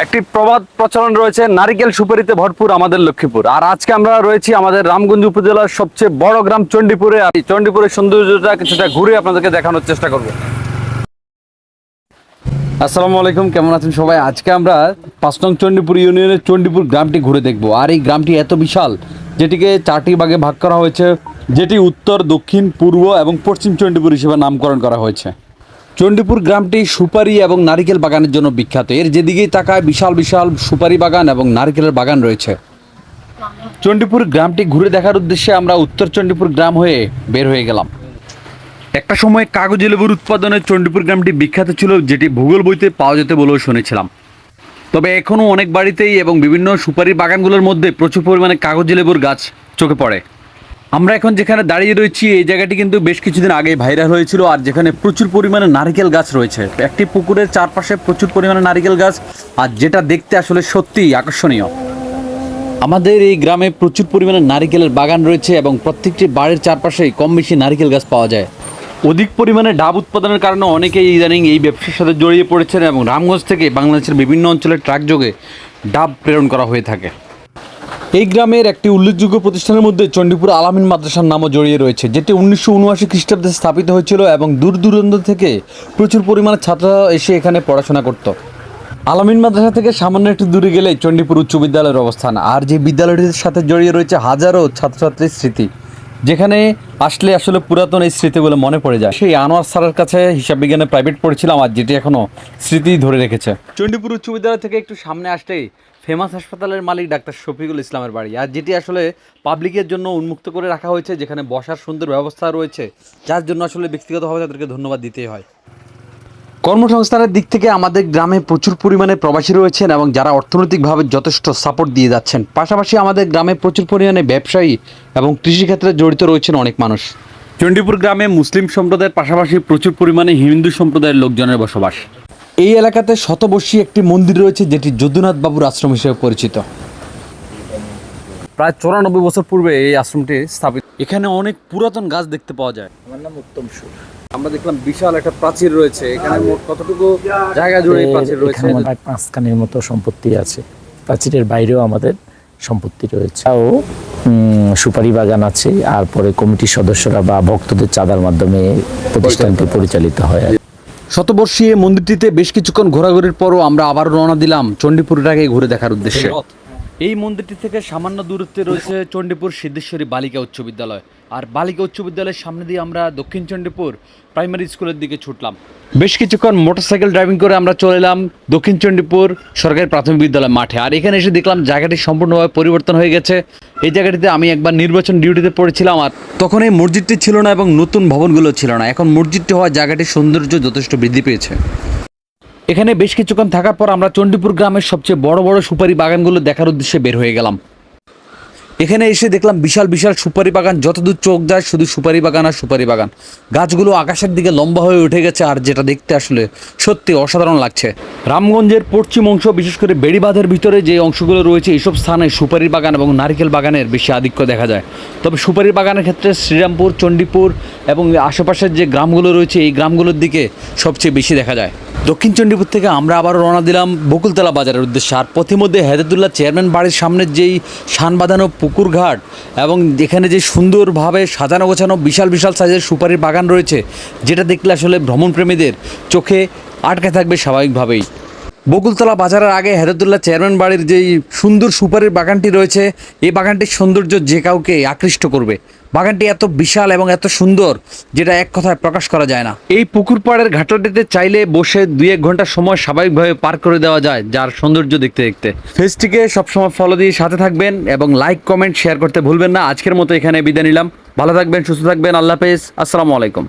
একটি প্রবাদ প্রচলন রয়েছে, নারিকেল সুপারিতে ভরপুর আমাদের লক্ষ্মীপুর। আর আজকে আমরা রয়েছি আমাদের রামগঞ্জ উপজেলার সবচেয়ে বড় গ্রাম চণ্ডীপুরে। আর এই চণ্ডীপুরের সৌন্দর্যটা কিছুটা ঘুরে আপনাদেরকে দেখানোর চেষ্টা করব। আসসালামু আলাইকুম, কেমন আছেন সবাই? আজকে আমরা ৫ নং চণ্ডীপুর ইউনিয়নের চণ্ডীপুর গ্রামটি ঘুরে দেখব। আর এই গ্রামটি এত বিশাল, যেটিকে 4টি ভাগে ভাগ করা হয়েছে, যেটি উত্তর, দক্ষিণ, পূর্ব এবং পশ্চিম চণ্ডীপুর হিসেবে নামকরণ করা হয়েছে। চণ্ডীপুর গ্রামটি সুপারি এবং নারিকেল বাগানের জন্য বিখ্যাত। এর যেদিকেই তাকায় বিশাল বিশাল সুপারি বাগান এবং নারিকেলের বাগান রয়েছে। চণ্ডীপুর গ্রামটি ঘুরে দেখার উদ্দেশ্যে আমরা উত্তর চণ্ডীপুর গ্রাম হয়ে বের হয়ে গেলাম। একটা সময় কাগজি লেবুর উৎপাদনে চণ্ডীপুর গ্রামটি বিখ্যাত ছিল, যেটি ভূগোল বইতে পাওয়া যেতে বলেও শুনেছিলাম। তবে এখনও অনেক বাড়িতেই এবং বিভিন্ন সুপারি বাগানগুলোর মধ্যে প্রচুর পরিমাণে কাগজি লেবুর গাছ চোখে পড়ে। আমরা এখন যেখানে দাঁড়িয়ে রয়েছি, এই জায়গাটি কিন্তু বেশ কিছুদিন আগে ভাইরাল হয়েছিল, আর যেখানে প্রচুর পরিমাণে নারিকেল গাছ রয়েছে। একটি পুকুরের চারপাশে প্রচুর পরিমাণে নারিকেল গাছ, আর যেটা দেখতে আসলে সত্যিই আকর্ষণীয়। আমাদের এই গ্রামে প্রচুর পরিমাণে নারিকেলের বাগান রয়েছে এবং প্রত্যেকটি বাড়ির চারপাশেই কম বেশি নারিকেল গাছ পাওয়া যায়। অধিক পরিমাণে ডাব উৎপাদনের কারণে অনেকেই ইদানিং এই ব্যবসার সাথে জড়িয়ে পড়েছেন এবং রামগঞ্জ থেকে বাংলাদেশের বিভিন্ন অঞ্চলে ট্রাক যোগে ডাব প্রেরণ করা হয়ে থাকে। এই গ্রামের একটি উল্লেখযোগ্য প্রতিষ্ঠানের মধ্যে চণ্ডীপুর আলামিন মাদ্রাসার নামও জড়িয়ে রয়েছে, যেটি 1979 খ্রিস্টাব্দে স্থাপিত হয়েছিল এবং দূর দূরান্ত থেকে প্রচুর পরিমাণে ছাত্ররা এসে এখানে পড়াশোনা করত। আলামিন মাদ্রাসা থেকে সামান্য একটু দূরে গেলে চণ্ডীপুর উচ্চ বিদ্যালয়ের অবস্থান, আর যে বিদ্যালয়টির সাথে জড়িয়ে রয়েছে হাজারো ছাত্রছাত্রীর স্মৃতি, যেখানে আসলে আসলে পুরাতন এই স্মৃতিগুলো মনে পড়ে যায়। সেই আনোয়ার স্যারের কাছে হিসাব বিজ্ঞানে প্রাইভেট পড়েছিলাম, আর যেটি এখনও স্মৃতি ধরে রেখেছে। চণ্ডীপুর উচ্চ বিদ্যালয় থেকে একটু সামনে আসলেই ফেমাস হাসপাতালের মালিক ডাক্তার শফিকুল ইসলামের বাড়ি, আর যেটি আসলে পাবলিকের জন্য উন্মুক্ত করে রাখা হয়েছে, যেখানে বসার সুন্দর ব্যবস্থা রয়েছে, যার জন্য আসলে ব্যক্তিগতভাবে তাদেরকে ধন্যবাদ দিতেই হয়। কর্মসংস্থানের দিক থেকে আমাদের গ্রামে প্রচুর পরিমাণে প্রবাসী রয়েছেন এবং যারা অর্থনৈতিকভাবে যথেষ্ট সাপোর্ট দিয়ে যাচ্ছেন। পাশাপাশি আমাদের গ্রামে প্রচুর পরিমাণে ব্যবসায়ী এবং কৃষিক্ষেত্রে জড়িত রয়েছেন অনেক মানুষ। চণ্ডীপুর গ্রামে মুসলিম সম্প্রদায়ের পাশাপাশি প্রচুর পরিমাণে হিন্দু সম্প্রদায়ের লোকজনের বসবাস। এই এলাকাতে শতবর্ষী একটি মন্দির রয়েছে, যেটি যদুনাথ বাবুর আশ্রম হিসেবে পরিচিত। প্রায় 94 বছর পূর্বে এই আশ্রমটি স্থাপিত। এখানে অনেক পুরাতন গাছ দেখতে পাওয়া যায়। আমার নাম উত্তম সুর। আমরা দেখলাম বিশাল একটা প্রাচীর রয়েছে। এখানে মোট কতটুকু জায়গা জুড়ে প্রাচীর রয়েছে? এখানে 5 খানের মতো সম্পত্তি আছে। প্রাচীরের বাইরেও আমাদের সম্পত্তি রয়েছে, ও সুপারি বাগান আছে। আর পরে কমিটির সদস্যরা বা ভক্তদের চাঁদার মাধ্যমে প্রতিষ্ঠানটি পরিচালিত হয়। শতবর্ষী এই মন্দিরটিতে বেশ কিছুক্ষণ ঘোরাঘুরির পরও আমরা আবার রওনা দিলাম চণ্ডীপুরটাকে ঘুরে দেখার উদ্দেশ্যে। এই মন্দিরটি থেকে সামান্য দূরত্বে রয়েছে চণ্ডীপুর সিদ্ধেশ্বরী বালিকা উচ্চ বিদ্যালয়, আর বালিকা উচ্চ বিদ্যালয়ের সামনে দিয়ে আমরা দক্ষিণ চণ্ডীপুর প্রাইমারি স্কুলের দিকে ছুটলাম। বেশ কিছুক্ষণ মোটরসাইকেল ড্রাইভিং করে আমরা চলে এলাম দক্ষিণ চণ্ডীপুর সরকারি প্রাথমিক বিদ্যালয় মাঠে। আর এখানে এসে দেখলাম জায়গাটি সম্পূর্ণভাবে পরিবর্তন হয়ে গেছে। এই জায়গাটিতে আমি একবার নির্বাচন ডিউটিতে পড়েছিলাম, আর তখন এই মসজিদটি ছিল না এবং নতুন ভবনগুলো ছিল না। এখন মসজিদটি হওয়ার জায়গাটির সৌন্দর্য যথেষ্ট বৃদ্ধি পেয়েছে। এখানে বেশ কিছুক্ষণ থাকার পর আমরা চণ্ডীপুর গ্রামের সবচেয়ে বড় বড় সুপারি বাগানগুলো দেখার উদ্দেশ্যে বের হয়ে গেলাম। এখানে এসে দেখলাম বিশাল বিশাল সুপারি বাগান, যতদূর চোখ যায় শুধু সুপারি বাগান আর সুপারি বাগান। গাছগুলো আকাশের দিকে লম্বা হয়ে উঠে গেছে, আর যেটা দেখতে আসলে সত্যি অসাধারণ লাগছে। রামগঞ্জের পশ্চিম অংশ, বিশেষ করে বেড়িবাঁধের ভিতরে যে অংশগুলো রয়েছে, এইসব স্থানে সুপারি বাগান এবং নারিকেল বাগানের বেশি আধিক্য দেখা যায়। তবে সুপারি বাগানের ক্ষেত্রে শ্রীরামপুর, চণ্ডীপুর এবং আশেপাশের যে গ্রামগুলো রয়েছে, এই গ্রামগুলোর দিকে সবচেয়ে বেশি দেখা যায়। দক্ষিণ চণ্ডীপুর থেকে আমরা আবার রওনা দিলাম বকুলতলা বাজারের উদ্দেশ্যে। আর পথিমধ্যে হেদায়েতুল্লাহ চেয়ারম্যান বাড়ির সামনের যেই শান বাঁধানো পুকুর ঘাট এবং এখানে যে সুন্দরভাবে সাজানো গোছানো বিশাল বিশাল সাইজের সুপারির বাগান রয়েছে, যেটা দেখলে আসলে ভ্রমণপ্রেমীদের চোখে আটকে থাকবে স্বাভাবিকভাবেই। বকুলতলা বাজারের আগে হেদায়েতুল্লাহ চেয়ারম্যান বাড়ির যেই সুন্দর সুপারির বাগানটি রয়েছে, এই বাগানটির সৌন্দর্য যে কাউকে আকৃষ্ট করবে। বাগানটি এত বিশাল এবং এত সুন্দর, যেটা এক কথায় প্রকাশ করা যায় না। এই পুকুর পাড়ের ঘাটটিতে চাইলে বসে 2-1 ঘন্টা সময় স্বাভাবিকভাবে পার করে দেওয়া যায়, যার সৌন্দর্য দেখতে দেখতে। ফেসটিকে সবসময় ফলো দিয়ে সাথে থাকবেন এবং লাইক, কমেন্ট, শেয়ার করতে ভুলবেন না। আজকের মতো এখানে বিদায় নিলাম। ভালো থাকবেন, সুস্থ থাকবেন। আল্লাহ হাফেজ, আসসালামু আলাইকুম।